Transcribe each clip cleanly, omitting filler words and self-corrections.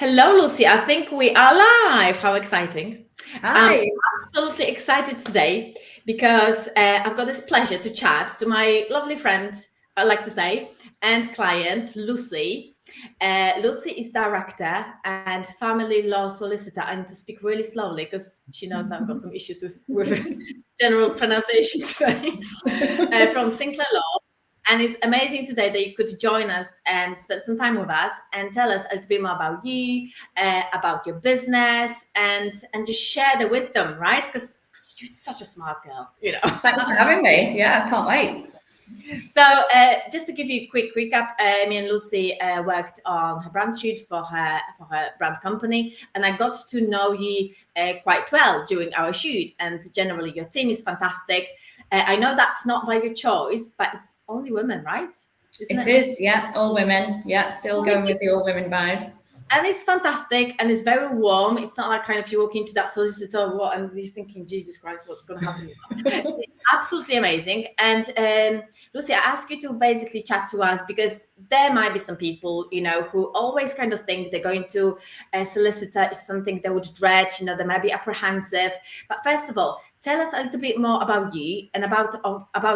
Hello, Lucy. I think we are live. How exciting. Hi. I'm absolutely excited today because I've got this pleasure to chat to my lovely friend, I like to say, and client, Lucy. Lucy is director and family law solicitor. I need to speak really slowly because she knows that I've got some issues with general pronunciation today. From Sinclair Law. And it's amazing today that you could join us and spend some time with us and tell us a little bit more about you, about your business, and just share the wisdom, right? Because you're such a smart girl, Thanks for having me. Yeah, I can't wait. So just to give you a quick recap, me and Lucy worked on her brand shoot for her brand company, and I got to know you quite well during our shoot. And generally, your team is fantastic. I know that's not by your choice, but it's only women, right? It is, yeah, all women. Yeah, still going with the all women vibe. And it's fantastic and it's very warm. It's not like kind of you walk into that solicitor and you're thinking, Jesus Christ, what's going to happen? It's absolutely amazing. And Lucy, I ask you to basically chat to us because there might be some people, who always kind of think they're going to a solicitor is something they would dread, they might be apprehensive. But first of all, tell us a little bit more about you and about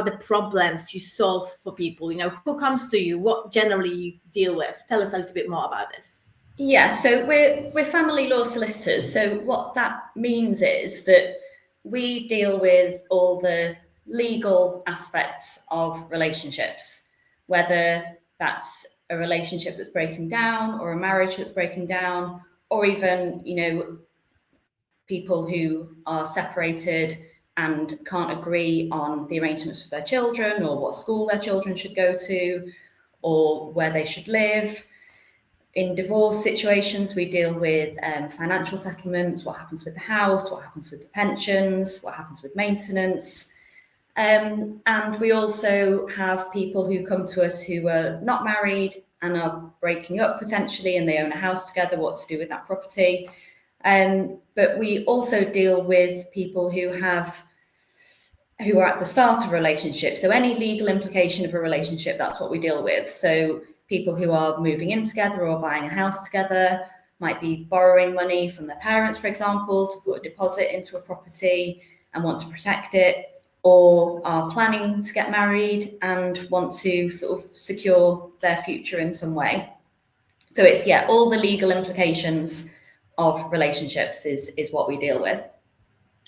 the problems you solve for people. Who comes to you, what generally you deal with. Tell us a little bit more about this. Yeah, so we're family law solicitors. So what that means is that we deal with all the legal aspects of relationships, whether that's a relationship that's breaking down or a marriage that's breaking down, or even, people who are separated and can't agree on the arrangements for their children or what school their children should go to or where they should live. In divorce situations, we deal with financial settlements, what happens with the house, what happens with the pensions, what happens with maintenance. And we also have people who come to us who are not married and are breaking up potentially, and they own a house together, what to do with that property. But we also deal with people who are at the start of a relationship. So any legal implication of a relationship, that's what we deal with. So people who are moving in together or buying a house together, might be borrowing money from their parents, for example, to put a deposit into a property and want to protect it, or are planning to get married and want to sort of secure their future in some way. So it's, all the legal implications of relationships is what we deal with.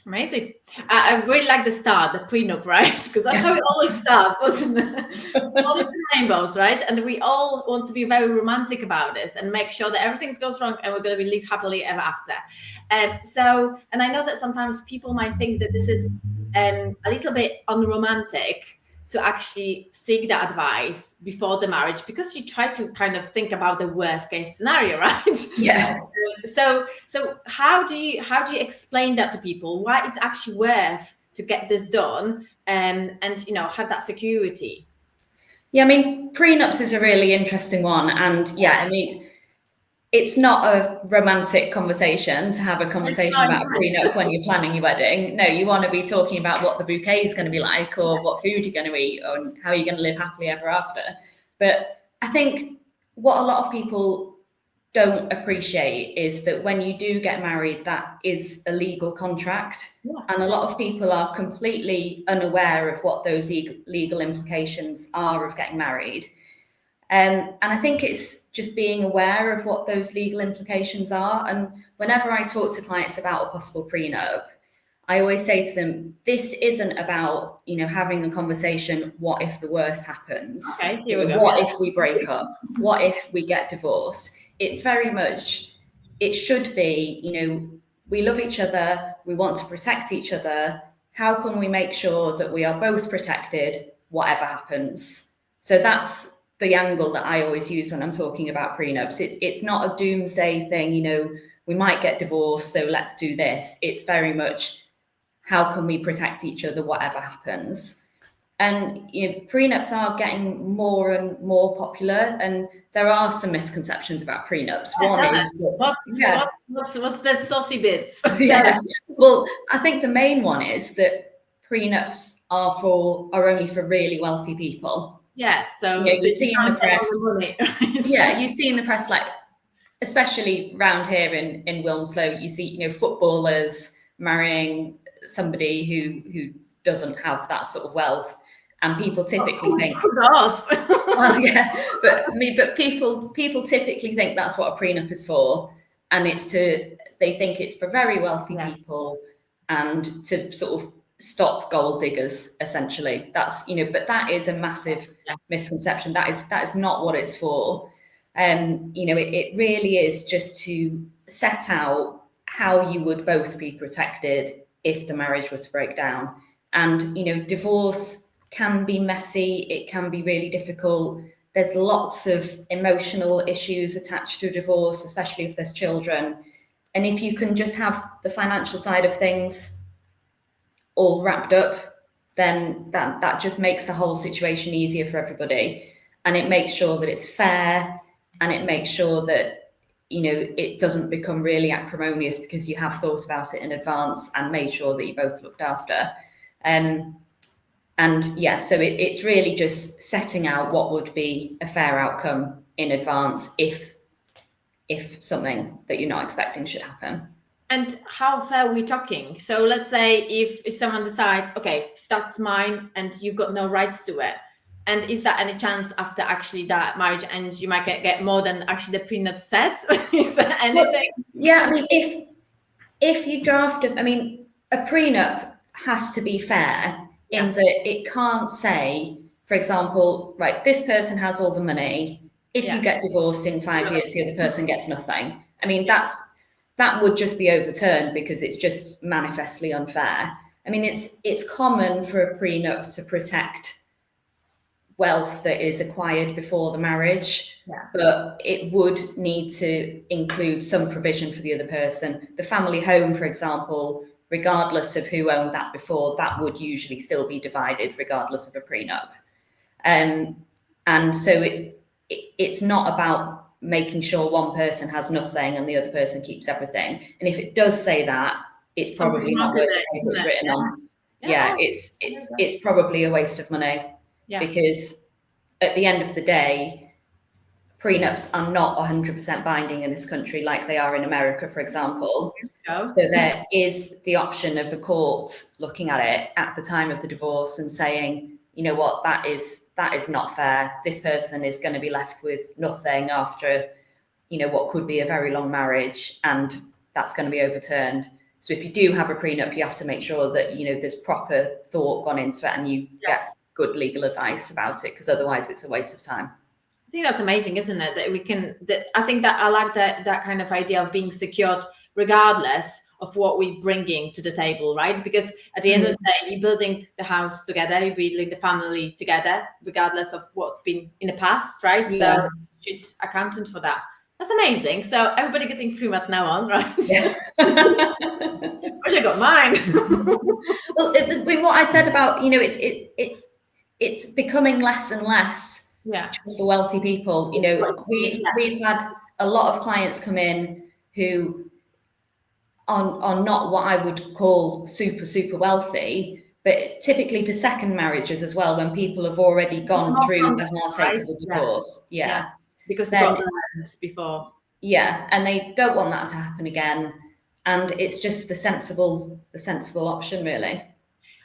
Amazing. I really like the start, the prenup, right? Because that's how it always starts, doesn't it? Always the rainbows, right? And we all want to be very romantic about this and make sure that everything goes wrong and we're going to live happily ever after. And I know that sometimes people might think that this is a little bit unromantic to actually seek that advice before the marriage because you try to kind of think about the worst case scenario, right? Yeah. So how do you explain that to people? Why it's actually worth to get this done and have that security? Yeah, I mean, prenups is a really interesting one, and it's not a romantic conversation to have a conversation about a prenup when you're planning your wedding. No, you want to be talking about what the bouquet is going to be like, or what food you're going to eat, or how you're going to live happily ever after. But I think what a lot of people don't appreciate is that when you do get married, that is a legal contract. Yeah. And a lot of people are completely unaware of what those legal implications are of getting married. And I think it's just being aware of what those legal implications are. And whenever I talk to clients about a possible prenup, I always say to them, this isn't about, having a conversation, what if the worst happens? Okay, here we go. What if we break up? What if we get divorced? It's very much, it should be, we love each other, we want to protect each other. How can we make sure that we are both protected, whatever happens? So that's the angle that I always use when I'm talking about prenups. It's not a doomsday thing, we might get divorced, so let's do this. It's very much, how can we protect each other, whatever happens? And prenups are getting more and more popular, and there are some misconceptions about prenups. One is what's the saucy bits? Yeah. Well, I think the main one is that prenups are only for really wealthy people. Yeah, so you see in the press. You see in the press like especially round here in Wilmslow, you see, you know, footballers marrying somebody who doesn't have that sort of wealth, and people typically think, who does? well, yeah, but people typically think that's what a prenup is for, and they think it's for very wealthy people and to sort of stop gold diggers, essentially. That's, you know, but that is a massive misconception. That is not what it's for. You know, it really is just to set out how you would both be protected if the marriage were to break down. And, you know, divorce can be messy, it can be really difficult. There's lots of emotional issues attached to a divorce, especially if there's children. And if you can just have the financial side of things all wrapped up, then that just makes the whole situation easier for everybody. And it makes sure that it's fair, and it makes sure that, you know, it doesn't become really acrimonious because you have thought about it in advance and made sure that you both looked after. And yeah, so it's really just setting out what would be a fair outcome in advance if something that you're not expecting should happen. And how fair are we talking? So let's say if someone decides, okay, that's mine, and you've got no rights to it. And is there any chance after actually that marriage ends, you might get more than actually the prenup says? Is there anything? Well, yeah, I mean, if you draft a prenup has to be fair in that it can't say, for example, right, this person has all the money. If you get divorced in 5 years, the other person gets nothing. I mean, that would just be overturned because it's just manifestly unfair. I mean, it's common for a prenup to protect wealth that is acquired before the marriage, but it would need to include some provision for the other person. The family home, for example, regardless of who owned that before, that would usually still be divided regardless of a prenup. And so it's not about making sure one person has nothing and the other person keeps everything. And if it does say that, it's probably not worth the paper it's written on. Yeah, it's probably a waste of money. Yeah. Because at the end of the day, prenups are not 100% binding in this country like they are in America, for example. So there is the option of a court looking at it at the time of the divorce and saying, you know what, that is not fair. This person is going to be left with nothing after, you know, what could be a very long marriage, and that's going to be overturned. So if you do have a prenup, you have to make sure that, you know, there's proper thought gone into it and you get good legal advice about it, because otherwise it's a waste of time. I think that's amazing, isn't it? That we can, I think that I like that kind of idea of being secured regardless of what we're bringing to the table, right? Because at the end of the day, you're building the house together, you're building the family together, regardless of what's been in the past, right? Yeah. So you should accountant for that. That's amazing. So everybody getting prenup now on, right? Yeah. Wish I got mine. Well, what I said about, you know, it's becoming less and less just for wealthy people. You know, we've had a lot of clients come in who are not what I would call super wealthy, but it's typically for second marriages as well, when people have already gone through the heartache of a divorce. Yeah. Because then, before. Yeah, and they don't want that to happen again. And it's just the sensible option, really.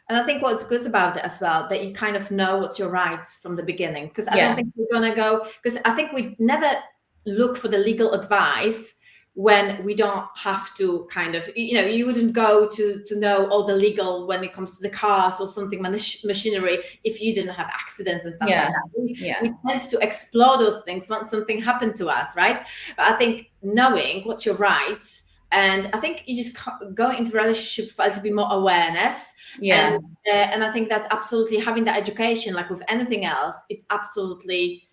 And I think what's good about it as well, that you kind of know what's your rights from the beginning. Because I don't think we're going to go, because I think we never look for the legal advice when we don't have to kind of, you know, you wouldn't go to know all the legal when it comes to the cars or something, machinery, if you didn't have accidents and stuff like that. We tend to explore those things once something happened to us, right? But I think knowing what's your rights, and I think you just go into a relationship for a little bit more awareness. Yeah. And I think that's absolutely, having that education, like with anything else, is absolutely,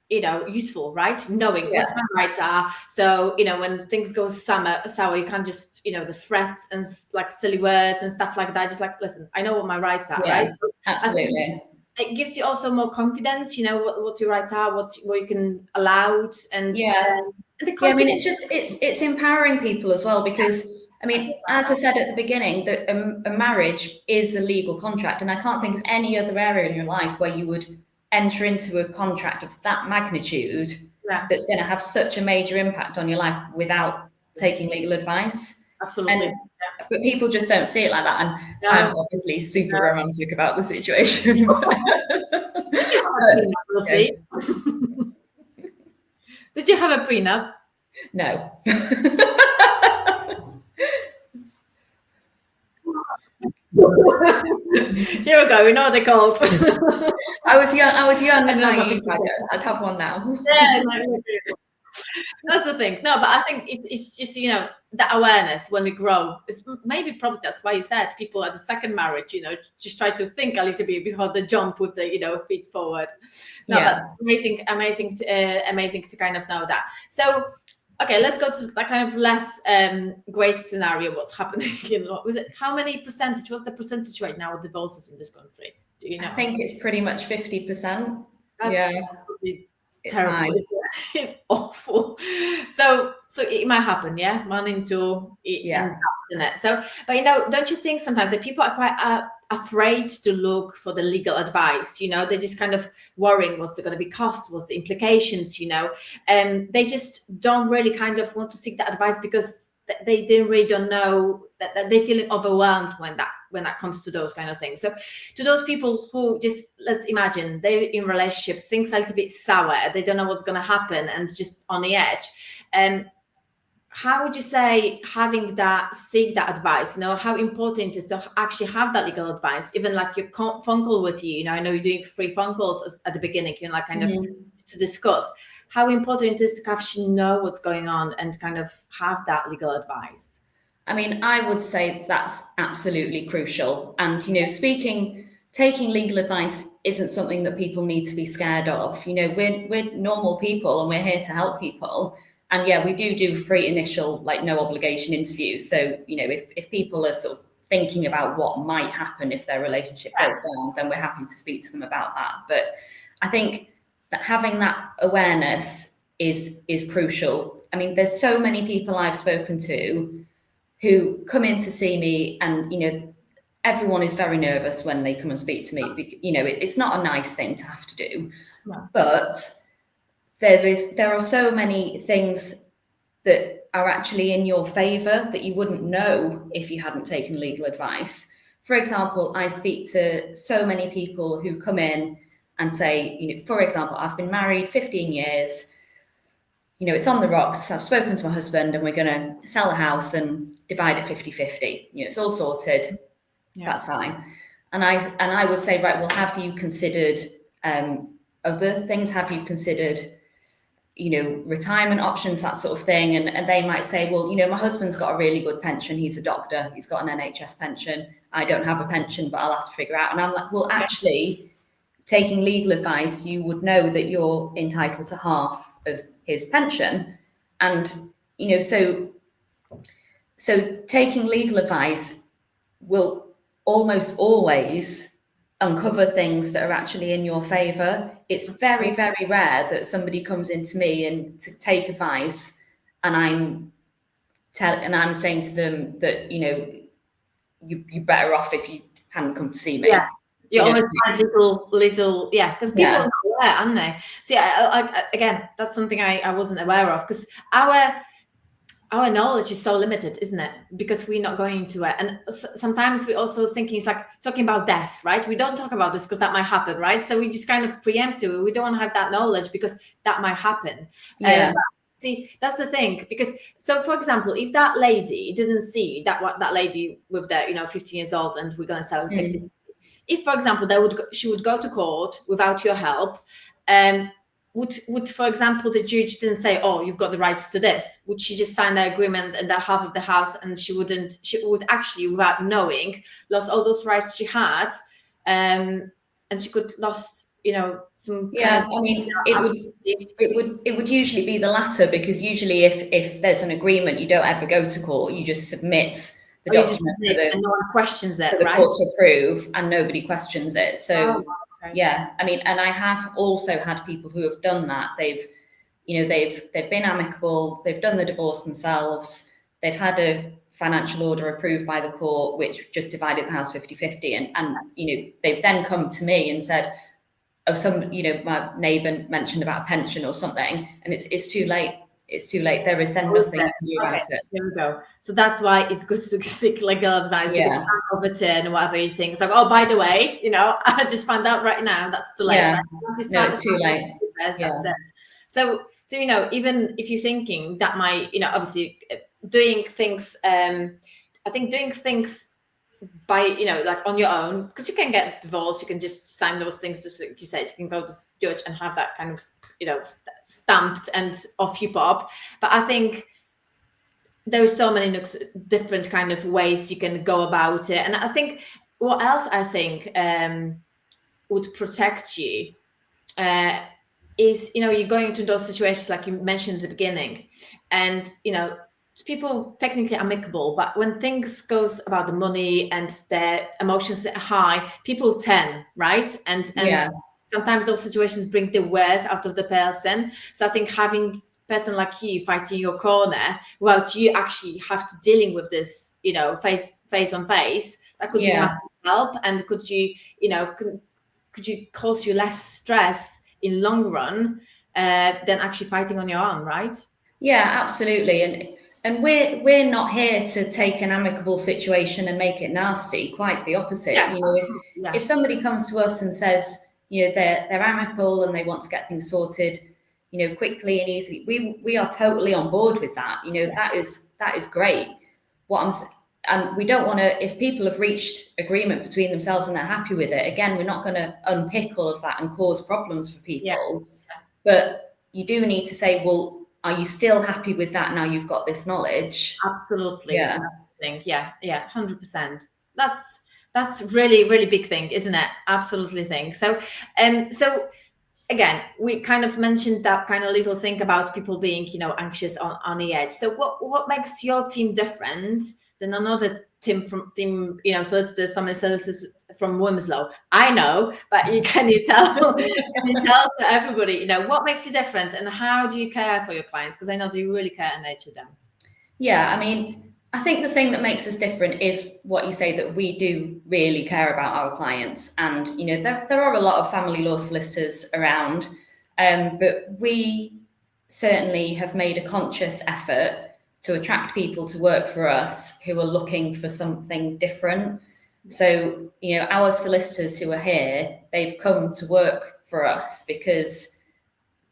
you know, useful, right? Knowing what my rights are. So, you know, when things go sour, you can't just, you know, the threats and like silly words and stuff like that. Just like, listen, I know what my rights are, right? Absolutely. It gives you also more confidence, you know, what your rights are, what you can allow, and I mean, it's empowering people as well, because I mean, as I said at the beginning, that a marriage is a legal contract, and I can't think of any other area in your life where you would enter into a contract of that magnitude that's going to have such a major impact on your life without taking legal advice. Absolutely. But people just don't see it like that. And I'm obviously super romantic about the situation. Did you have a prenup? No. Here we go. We know what they're called. I was young and naive. I'd have one now. Yeah, that's the thing. No, but I think it's just, you know, that awareness when we grow. It's maybe probably that's why you said people at the second marriage, you know, just try to think a little bit before they jump with the, you know, feet forward. No, but amazing to kind of know that. So, okay, let's go to that kind of less great scenario. What's happening? You know, was it how many percentage? What's the percentage right now of divorces in this country? Do you know? I think it's pretty much 50%. It's terrible. It's awful. So it might happen, yeah. 1 in 2, isn't it? So, but you know, don't you think sometimes that people are quite afraid to look for the legal advice? You know, they're just kind of worrying what's going to be cost, what's the implications. You know, they just don't really kind of want to seek that advice because they really don't know that they're feeling overwhelmed when that comes to those kind of things. So to those people who just, let's imagine they're in a relationship, things are a little bit sour, they don't know what's going to happen and just on the edge. How would you say seek that advice? You know, how important it is to actually have that legal advice, even like your phone call with you? You know, I know you're doing free phone calls at the beginning, you know, like kind of to discuss. How important it is to actually know what's going on and kind of have that legal advice? I mean, I would say that's absolutely crucial. And, you know, taking legal advice isn't something that people need to be scared of. You know, we're normal people and we're here to help people. And yeah, we do free initial, like no obligation interviews. So, you know, if people are sort of thinking about what might happen if their relationship broke down, then we're happy to speak to them about that. But I think that having that awareness is crucial. I mean, there's so many people I've spoken to who come in to see me, and you know, everyone is very nervous when they come and speak to me. You know, it's not a nice thing to have to do, but there are so many things that are actually in your favor that you wouldn't know if you hadn't taken legal advice. For example, I speak to so many people who come in and say, you know, for example, I've been married 15 years, you know, it's on the rocks. I've spoken to my husband and we're going to sell the house and divide it 50-50. You know, it's all sorted. That's fine. And I would say, right, well, have you considered other things? Have you considered, you know, retirement options, that sort of thing? And they might say, well, you know, my husband's got a really good pension. He's a doctor. He's got an NHS pension. I don't have a pension, but I'll have to figure out. And I'm like, well, actually, taking legal advice, you would know that you're entitled to half of his pension. And, you know, so taking legal advice will almost always uncover things that are actually in your favor. It's very, very rare that somebody comes into me and to take advice and I'm saying to them that, you know, you're better off if you hadn't come to see me. Yeah. You always find little, because people are not aware, aren't they? See, again, that's something I wasn't aware of, because our knowledge is so limited, isn't it? Because we're not going into it. And sometimes we also thinking it's like talking about death, right? We don't talk about this because that might happen, right? So we just kind of preempt it. We don't want to have that knowledge because that might happen. See, that's the thing, because so for example, if that lady didn't see that lady with the, you know, 15 years old and we're going to sell 50. If, for example, she would go to court without your help, would, for example, the judge didn't say, "Oh, you've got the rights to this"? Would she just sign the agreement and that half of the house, and she would actually, without knowing, lost all those rights she had, and she could lost, you know, some. Yeah, I mean, it would usually be the latter, because usually if there's an agreement, you don't ever go to court. You just submit the document and no one questions it, for the right? court to approve, and nobody questions it. So yeah, I mean, and I have also had people who have done that. They've been amicable, they've done the divorce themselves, they've had a financial order approved by the court which just divided the house 50-50, and you know, they've then come to me and said, some, my neighbour mentioned about a pension or something, and it's too late. It's too late. There is then nothing you can do about it. There we go. So that's why it's good to seek legal advice, because you can't overturn whatever you think. It's like, oh, by the way, I just found out right now that's too late. Yeah. Right? No, it's too late. That's it. So even if you're thinking that might, obviously doing things, I think doing things by, like on your own, because you can get divorced, you can just sign those things, just like you said, you can go to the judge and have that kind of, stamped and off you pop. But I think there are so many different kind of ways you can go about it. And I think what else I think would protect you is, you're going into those situations like you mentioned at the beginning, and people technically amicable, but when things goes about the money and their emotions are high, people tend, right? And sometimes those situations bring the worst out of the person. So I think having a person like you fighting your corner, without you actually have to dealing with this, face on face, that could be help. And could you cause you less stress in long run than actually fighting on your own, right? Yeah, absolutely. And we're not here to take an amicable situation and make it nasty. Quite the opposite. If somebody comes to us and says, they're amicable and they want to get things sorted, quickly and easily, we are totally on board with that. That is great. And we don't want to, if people have reached agreement between themselves and they're happy with it, again, we're not going to unpick all of that and cause problems for people. But you do need to say, well, are you still happy with that now you've got this knowledge? Absolutely. Yeah. I think, 100%. That's really, really big thing, isn't it? Absolutely thing. So again, we kind of mentioned that kind of little thing about people being, anxious on the edge. So what makes your team different than another team, solicitors, family solicitors from Wilmslow? I know, but can you tell to everybody, what makes you different, and how do you care for your clients? Because I know that you really care and nurture them. Yeah, I think the thing that makes us different is what you say, that we do really care about our clients. And, there are a lot of family law solicitors around, but we certainly have made a conscious effort to attract people to work for us who are looking for something different. So, our solicitors who are here, they've come to work for us because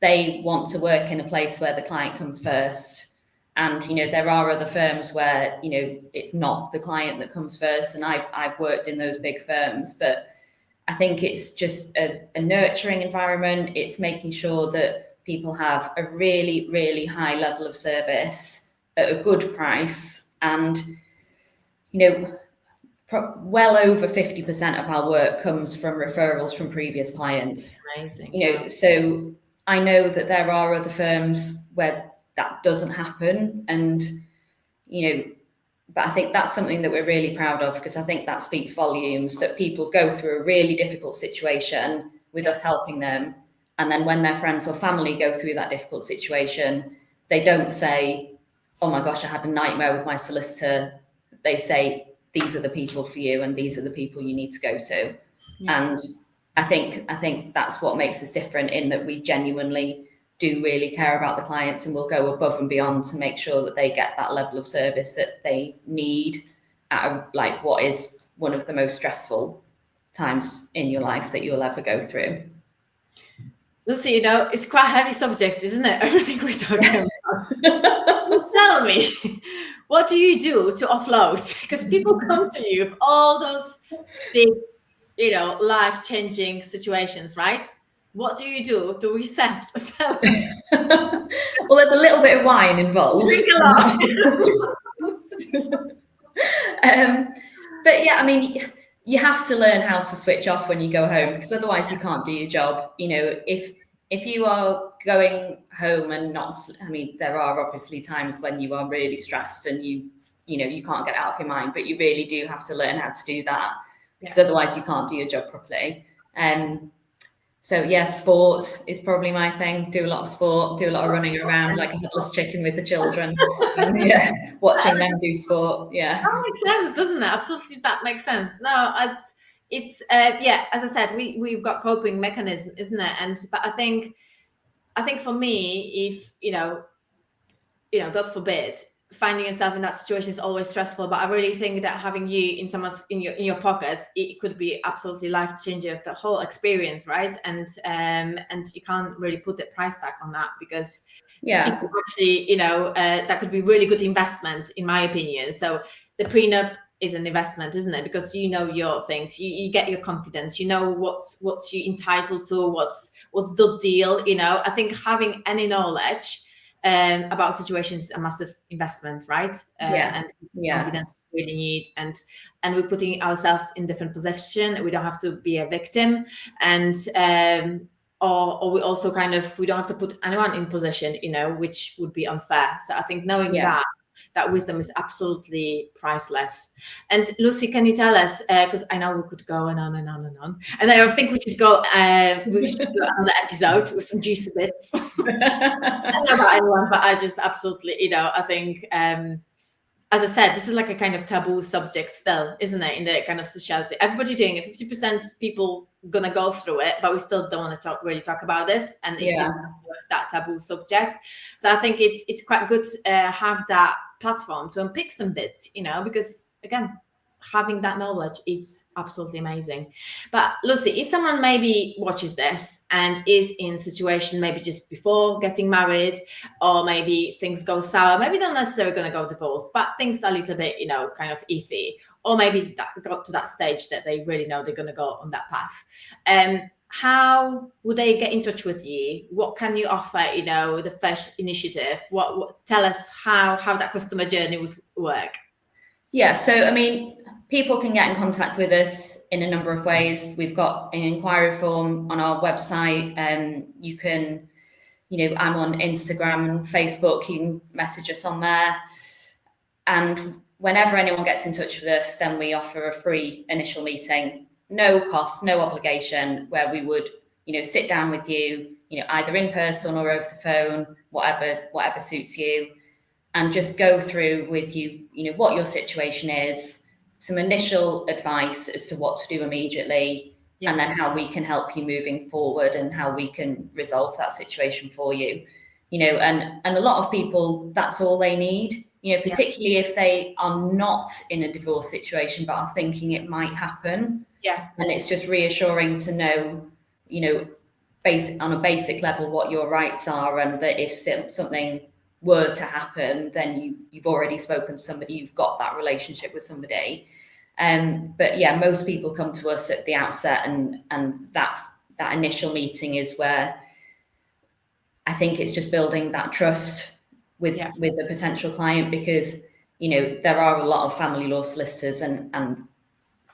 they want to work in a place where the client comes first. And, there are other firms where, it's not the client that comes first. And I've worked in those big firms, but I think it's just a nurturing environment. It's making sure that people have a really, really high level of service at a good price. And, well over 50% of our work comes from referrals from previous clients. Amazing. So I know that there are other firms where that doesn't happen. And, but I think that's something that we're really proud of, because I think that speaks volumes, that people go through a really difficult situation with us helping them. And then when their friends or family go through that difficult situation, they don't say, oh my gosh, I had a nightmare with my solicitor. They say, these are the people for you, and these are the people you need to go to. And I think that's what makes us different, in that we genuinely do really care about the clients, and will go above and beyond to make sure that they get that level of service that they need out of what is one of the most stressful times in your life that you'll ever go through. Lucy, it's quite a heavy subject, isn't it? Everything we're talking about. Tell me, what do you do to offload? Because people come to you with all those big, life-changing situations, right? What do you do to reset? Well, there's a little bit of wine involved. Drink a lot. But yeah, you have to learn how to switch off when you go home, because otherwise you can't do your job. If you are going home and not, there are obviously times when you are really stressed and you can't get out of your mind, but you really do have to learn how to do that, because otherwise you can't do your job properly. So yeah, sport is probably my thing. Do a lot of sport, do a lot of running around like a headless chicken with the children. Watching them do sport. Yeah. That makes sense, doesn't it? Absolutely, that makes sense. No, it's as I said, we've got coping mechanism, isn't it? But I think for me, if God forbid, finding yourself in that situation is always stressful. But I really think that having you in your pockets, it could be absolutely life changing of the whole experience, right? And you can't really put the price tag on that, because Yeah. actually, that could be really good investment, in my opinion. So the prenup is an investment, isn't it? Because your things, you get your confidence, what's you entitled to, what's the deal. I think having any knowledge about situations is a massive investment, right? And confidence we really need, and we're putting ourselves in different position. We don't have to be a victim, and or we also we don't have to put anyone in position, which would be unfair. So I think knowing that wisdom is absolutely priceless. And Lucy, can you tell us, because I know we could go on and on and on, and I think we should go on the episode with some juicy bits. I don't know about anyone, but I just absolutely, I think, as I said, this is like a kind of taboo subject still, isn't it? In the kind of sociality, everybody doing it, 50% people gonna go through it, but we still don't want to really talk about this, and it's just that taboo subject. So I think it's quite good to have that platform to unpick some bits, because again, having that knowledge, it's absolutely amazing. But Lucy, if someone maybe watches this and is in a situation maybe just before getting married, or maybe things go sour, maybe they're not necessarily going to go divorce, but things are a little bit, kind of iffy, or maybe that got to that stage that they really know they're going to go on that path. How would they get in touch with you? What can you offer, the first initiative? What tell us how that customer journey would work? Yeah, so I mean, people can get in contact with us in a number of ways. We've got an inquiry form on our website. You can, I'm on Instagram and Facebook. You can message us on there. And whenever anyone gets in touch with us, then we offer a free initial meeting, no cost, no obligation, where we would, sit down with you, either in person or over the phone, whatever suits you, and just go through with you, what your situation is, some initial advice as to what to do immediately, and then how we can help you moving forward and how we can resolve that situation for you. And a lot of people, that's all they need, particularly if they are not in a divorce situation, but are thinking it might happen. Yeah. And it's just reassuring to know, on a basic level, what your rights are, and that if something were to happen, then you've already spoken to somebody, you've got that relationship with somebody. But yeah, most people come to us at the outset, and that initial meeting is where I think it's just building that trust with a potential client, because there are a lot of family law solicitors, and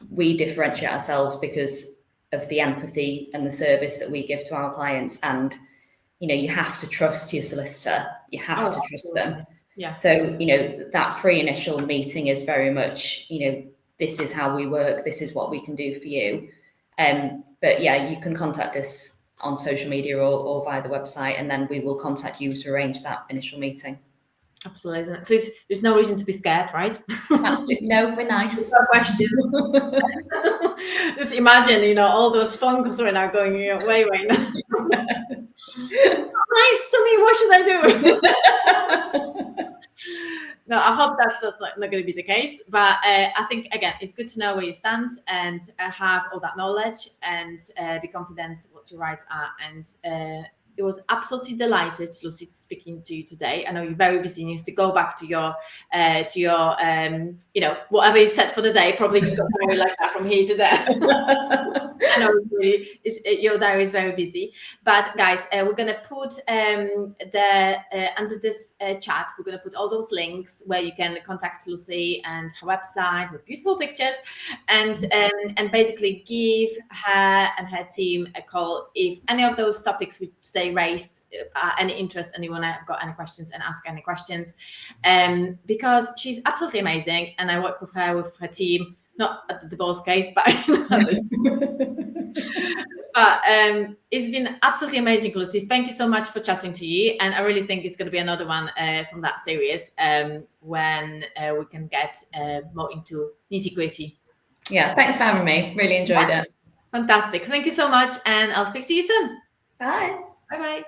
we differentiate ourselves because of the empathy and the service that we give to our clients. And you have to trust your solicitor. You have to trust them. Yeah. So, that free initial meeting is very much, this is how we work. This is what we can do for you. But yeah, you can contact us on social media or via the website, and then we will contact you to arrange that initial meeting. Absolutely. So there's no reason to be scared, right? Absolutely. No, we're nice. No question. Just imagine, all those phone calls right now going your way right now. Nice to me. What should I do? No, I hope that's not going to be the case. But I think, again, it's good to know where you stand and have all that knowledge, and be confident what your rights are. And it was absolutely delighted, Lucy, to speaking to you today. I know you're very busy and you need to go back to your whatever is set for the day. Probably you've got diary like that from here to there. I know your diary is very busy. But guys, we're going to put under this chat, we're going to put all those links where you can contact Lucy and her website with beautiful pictures, and basically give her and her team a call if any of those topics we today raised any interest, anyone have got any questions, and ask any questions, because she's absolutely amazing, and I work with her team, not at the divorce case, but but it's been absolutely amazing, Lucy. Thank you so much for chatting to you, and I really think it's going to be another one from that series when we can get more into nitty-gritty. Yeah, thanks for having me. Really enjoyed it. Fantastic. Thank you so much. And I'll speak to you soon. Bye. Bye-bye.